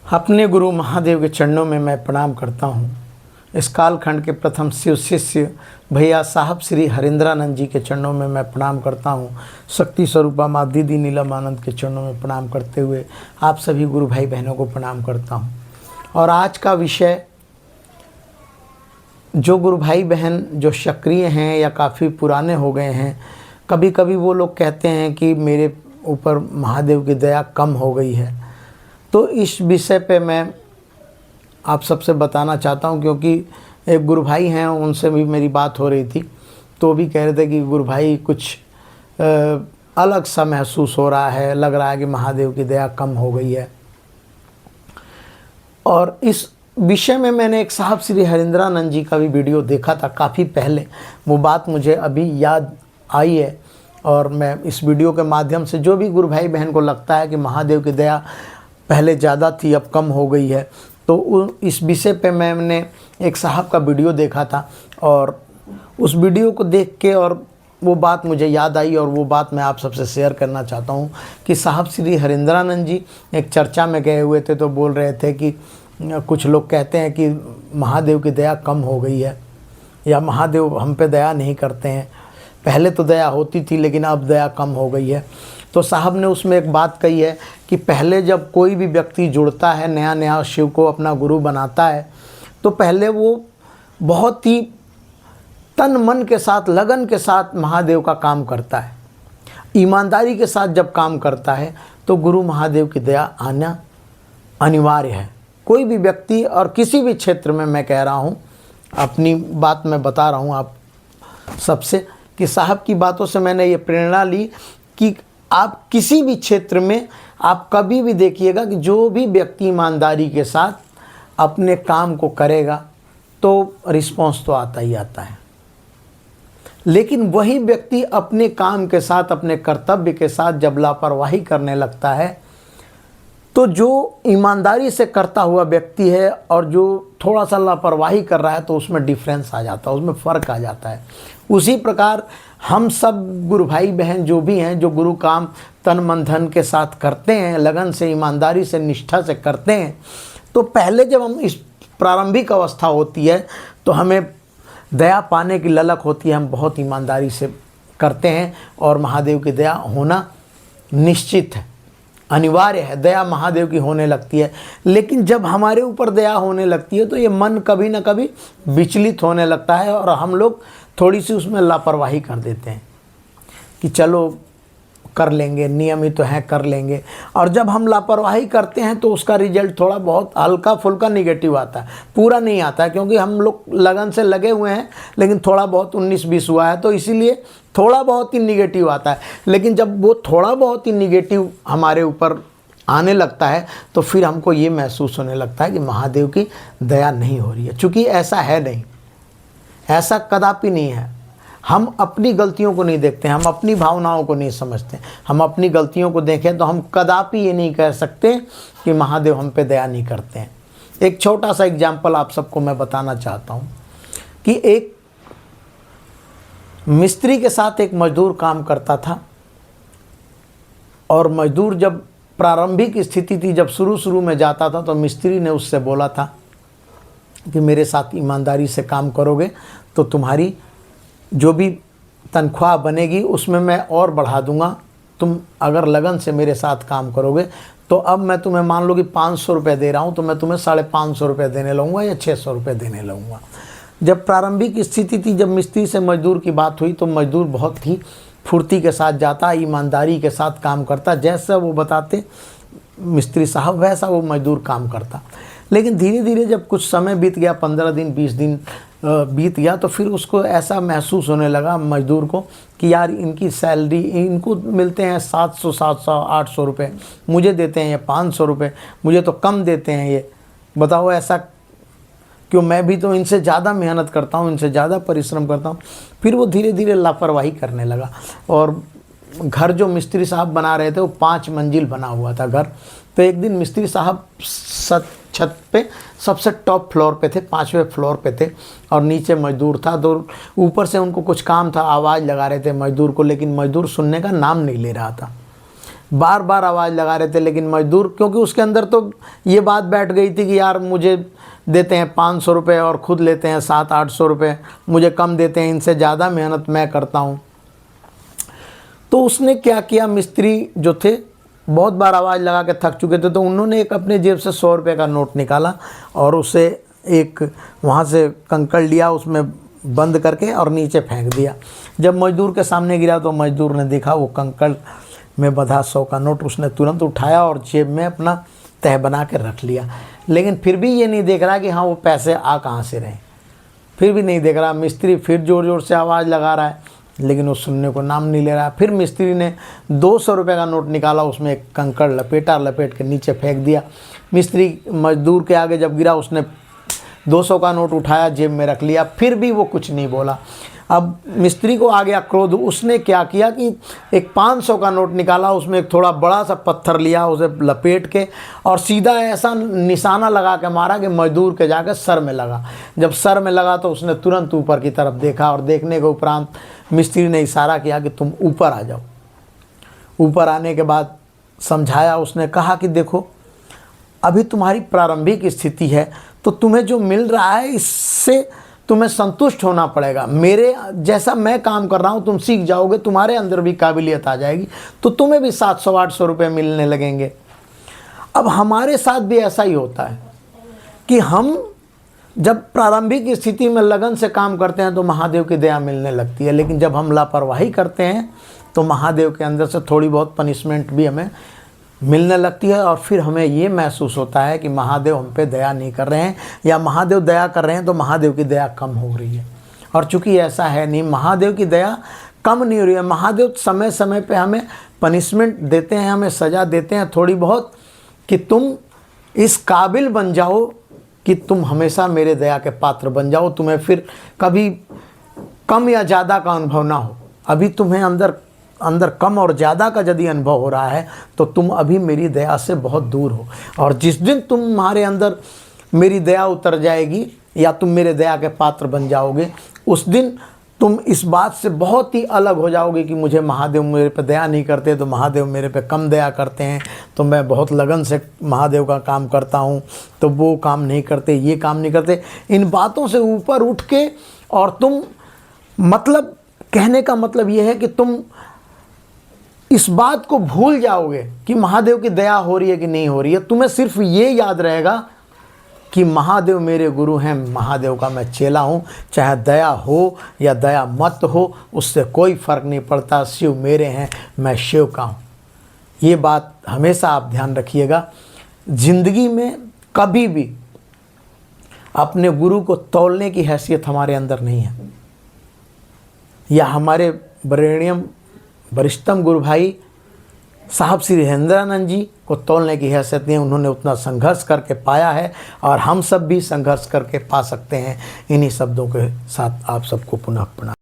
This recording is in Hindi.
अपने गुरु महादेव के चरणों में मैं प्रणाम करता हूँ। इस कालखंड के प्रथम शिव शिष्य भैया साहब श्री हरिंद्रानंद जी के चरणों में मैं प्रणाम करता हूँ। शक्ति स्वरूपा माँ दीदी नीलम आनंद के चरणों में प्रणाम करते हुए आप सभी गुरु भाई बहनों को प्रणाम करता हूँ। और आज का विषय, जो गुरु भाई बहन जो सक्रिय हैं या काफ़ी पुराने हो गए हैं, कभी कभी वो लोग कहते हैं कि मेरे ऊपर महादेव की दया कम हो गई है। तो इस विषय पे मैं आप सबसे बताना चाहता हूँ, क्योंकि एक गुरु भाई हैं, उनसे भी मेरी बात हो रही थी, तो भी कह रहे थे कि गुरु भाई कुछ अलग सा महसूस हो रहा है, लग रहा है कि महादेव की दया कम हो गई है। और इस विषय में मैंने एक साहब श्री हरिंद्रानंद जी का भी वीडियो देखा था काफ़ी पहले। वो बात मुझे अभी याद आई है और मैं इस वीडियो के माध्यम से जो भी गुरु भाई बहन को लगता है कि महादेव की दया पहले ज़्यादा थी अब कम हो गई है, तो इस विषय पे मैंने एक साहब का वीडियो देखा था और उस वीडियो को देख के और वो बात मुझे याद आई और वो बात मैं आप सबसे शेयर करना चाहता हूँ कि साहब श्री हरिंद्रानंद जी एक चर्चा में गए हुए थे, तो बोल रहे थे कि कुछ लोग कहते हैं कि महादेव की दया कम हो गई है या महादेव हम पे दया नहीं करते हैं, पहले तो दया होती थी लेकिन अब दया कम हो गई है। तो साहब ने उसमें एक बात कही है कि पहले जब कोई भी व्यक्ति जुड़ता है, नया नया शिव को अपना गुरु बनाता है, तो पहले वो बहुत ही तन मन के साथ, लगन के साथ महादेव का काम करता है, ईमानदारी के साथ जब काम करता है तो गुरु महादेव की दया आना अनिवार्य है। कोई भी व्यक्ति और किसी भी क्षेत्र में, मैं कह रहा हूँ, अपनी बात मैं बता रहा हूँ आप सबसे कि साहब की बातों से मैंने ये प्रेरणा ली कि आप किसी भी क्षेत्र में आप कभी भी देखिएगा कि जो भी व्यक्ति ईमानदारी के साथ अपने काम को करेगा तो रिस्पॉन्स तो आता ही आता है। लेकिन वही व्यक्ति अपने काम के साथ, अपने कर्तव्य के साथ जब लापरवाही करने लगता है, तो जो ईमानदारी से करता हुआ व्यक्ति है और जो थोड़ा सा लापरवाही कर रहा है, तो उसमें डिफरेंस आ जाता है, उसमें फ़र्क आ जाता है। उसी प्रकार हम सब गुरु भाई बहन जो भी हैं, जो गुरु काम तन मन धन के साथ करते हैं, लगन से, ईमानदारी से, निष्ठा से करते हैं, तो पहले जब हम इस प्रारंभिक अवस्था होती है तो हमें दया पाने की ललक होती है, हम बहुत ईमानदारी से करते हैं और महादेव की दया होना निश्चित है, अनिवार्य है। दया महादेव की होने लगती है। लेकिन जब हमारे ऊपर दया होने लगती है तो ये मन कभी ना कभी विचलित होने लगता है और हम लोग थोड़ी सी उसमें लापरवाही कर देते हैं कि चलो कर लेंगे, नियम ही तो है, कर लेंगे। और जब हम लापरवाही करते हैं तो उसका रिजल्ट थोड़ा बहुत हल्का फुल्का निगेटिव आता है, पूरा नहीं आता है, क्योंकि हम लोग लगन से लगे हुए हैं, लेकिन थोड़ा बहुत 19-20 हुआ है, तो इसीलिए थोड़ा बहुत ही निगेटिव आता है। लेकिन जब वो थोड़ा बहुत ही निगेटिव हमारे ऊपर आने लगता है तो फिर हमको ये महसूस होने लगता है कि महादेव की दया नहीं हो रही है। चूँकि ऐसा है नहीं, ऐसा कदापि नहीं है। हम अपनी गलतियों को नहीं देखते, हम अपनी भावनाओं को नहीं समझते। हम अपनी गलतियों को देखें तो हम कदापि ये नहीं कह सकते कि महादेव हम पे दया नहीं करते हैं। एक छोटा सा एग्जाम्पल आप सबको मैं बताना चाहता हूँ कि एक मिस्त्री के साथ एक मजदूर काम करता था और मजदूर जब प्रारंभिक स्थिति थी, जब शुरू में जाता था, तो मिस्त्री ने उससे बोला था कि मेरे साथ ईमानदारी से काम करोगे तो तुम्हारी जो भी तनख्वाह बनेगी उसमें मैं और बढ़ा दूंगा। तुम अगर लगन से मेरे साथ काम करोगे तो अब मैं तुम्हें मान लो कि 500 रुपये दे रहा हूँ, तो मैं तुम्हें 550 रुपये देने लगूँगा या 600 रुपये देने लगूँगा। जब प्रारंभिक स्थिति थी, जब मिस्त्री से मजदूर की बात हुई, तो मजदूर बहुत ही फुर्ती के साथ जाता, ईमानदारी के साथ काम करता, जैसा वो बताते मिस्त्री साहब वैसा वो मजदूर काम करता। लेकिन धीरे धीरे जब कुछ समय बीत गया, 15 दिन 20 दिन बीत गया, तो फिर उसको ऐसा महसूस होने लगा मजदूर को कि यार इनकी सैलरी, इनको मिलते हैं 700 800 रुपये, मुझे देते हैं ये 500 रुपये, मुझे तो कम देते हैं ये, बताओ ऐसा क्यों? मैं भी तो इनसे ज़्यादा मेहनत करता हूँ, इनसे ज़्यादा परिश्रम करता हूँ। फिर वो धीरे धीरे लापरवाही करने लगा और घर जो मिस्त्री साहब बना रहे थे वो 5 मंजिल बना हुआ था घर। तो एक दिन मिस्त्री साहब छत पे सबसे टॉप फ्लोर पे थे, 5वें फ्लोर पे थे और नीचे मजदूर था। तो ऊपर से उनको कुछ काम था, आवाज़ लगा रहे थे मजदूर को, लेकिन मजदूर सुनने का नाम नहीं ले रहा था। बार बार आवाज़ लगा रहे थे, लेकिन मजदूर, क्योंकि उसके अंदर तो ये बात बैठ गई थी कि यार मुझे देते हैं 500 रुपये और ख़ुद लेते हैं 700-800 रुपये, मुझे कम देते हैं, इनसे ज़्यादा मेहनत मैं करता हूँ। तो उसने क्या किया, मिस्त्री जो थे बहुत बार आवाज़ लगा के थक चुके थे, तो उन्होंने एक अपने जेब से 100 रुपये का नोट निकाला और उसे एक वहाँ से कंकड़ लिया, उसमें बंद करके और नीचे फेंक दिया। जब मजदूर के सामने गिरा तो मजदूर ने देखा वो कंकड़ में बंधा 100 का नोट, उसने तुरंत उठाया और जेब में अपना तह बना के रख लिया। लेकिन फिर भी ये नहीं देख रहा कि हाँ वो पैसे आ कहाँ से रहे, फिर भी नहीं देख रहा। मिस्त्री फिर ज़ोर ज़ोर से आवाज़ लगा रहा है, लेकिन वो सुनने को नाम नहीं ले रहा। फिर मिस्त्री ने 200 रुपये का नोट निकाला, उसमें एक कंकड़ लपेट के नीचे फेंक दिया। मिस्त्री मजदूर के आगे जब गिरा, उसने 200 का नोट उठाया, जेब में रख लिया, फिर भी वो कुछ नहीं बोला। अब मिस्त्री को आ गया क्रोध, उसने क्या किया कि एक 500 का नोट निकाला, उसमें एक थोड़ा बड़ा सा पत्थर लिया, उसे लपेट के और सीधा ऐसा निशाना लगा के मारा कि मजदूर के जाकर सर में लगा। जब सर में लगा तो उसने तुरंत ऊपर की तरफ देखा और देखने के उपरांत मिस्त्री ने इशारा किया कि तुम ऊपर आ जाओ। ऊपर आने के बाद समझाया, उसने कहा कि देखो अभी तुम्हारी प्रारंभिक स्थिति है, तो तुम्हें जो मिल रहा है इससे तुम्हें संतुष्ट होना पड़ेगा। मेरे जैसा मैं काम कर रहा हूँ, तुम सीख जाओगे, तुम्हारे अंदर भी काबिलियत आ जाएगी, तो तुम्हें भी 700-800 रुपये मिलने लगेंगे। अब हमारे साथ भी ऐसा ही होता है कि हम जब प्रारंभिक स्थिति में लगन से काम करते हैं तो महादेव की दया मिलने लगती है, लेकिन जब हम लापरवाही करते हैं तो महादेव के अंदर से थोड़ी बहुत पनिशमेंट भी हमें मिलने लगती है, और फिर हमें ये महसूस होता है कि महादेव हम पे दया नहीं कर रहे हैं, या महादेव दया कर रहे हैं तो महादेव की दया कम हो रही है। और चूंकि ऐसा है नहीं, महादेव की दया कम नहीं हो रही है। महादेव समय समय पे हमें पनिशमेंट देते हैं, हमें सज़ा देते हैं थोड़ी बहुत, कि तुम इस काबिल बन जाओ कि तुम हमेशा मेरे दया के पात्र बन जाओ, तुम्हें फिर कभी कम या ज़्यादा का अनुभव ना हो। अभी तुम्हें अंदर कम और ज़्यादा का यदि अनुभव हो रहा है तो तुम अभी मेरी दया से बहुत दूर हो, और जिस दिन तुम्हारे अंदर मेरी दया उतर जाएगी या तुम मेरे दया के पात्र बन जाओगे, उस दिन तुम इस बात से बहुत ही अलग हो जाओगे कि मुझे महादेव मेरे पे दया नहीं करते, तो महादेव मेरे पे कम दया करते हैं, तो मैं बहुत लगन से महादेव का काम करता हूँ तो वो काम नहीं करते, ये काम नहीं करते। इन बातों से ऊपर उठ के, और तुम मतलब कहने का मतलब ये है कि तुम इस बात को भूल जाओगे कि महादेव की दया हो रही है कि नहीं हो रही है। तुम्हें सिर्फ ये याद रहेगा कि महादेव मेरे गुरु हैं, महादेव का मैं चेला हूँ, चाहे दया हो या दया मत हो उससे कोई फ़र्क नहीं पड़ता, शिव मेरे हैं, मैं शिव का हूँ। ये बात हमेशा आप ध्यान रखिएगा। ज़िंदगी में कभी भी अपने गुरु को तौलने की हैसियत हमारे अंदर नहीं है, या हमारे वरेण्यम वरिष्ठतम गुरु भाई साहब श्री हरेंद्रानंद जी को तौलने की हैसियत नहीं है। उन्होंने उतना संघर्ष करके पाया है, और हम सब भी संघर्ष करके पा सकते हैं। इन्हीं शब्दों के साथ आप सबको पुनः प्रणाम।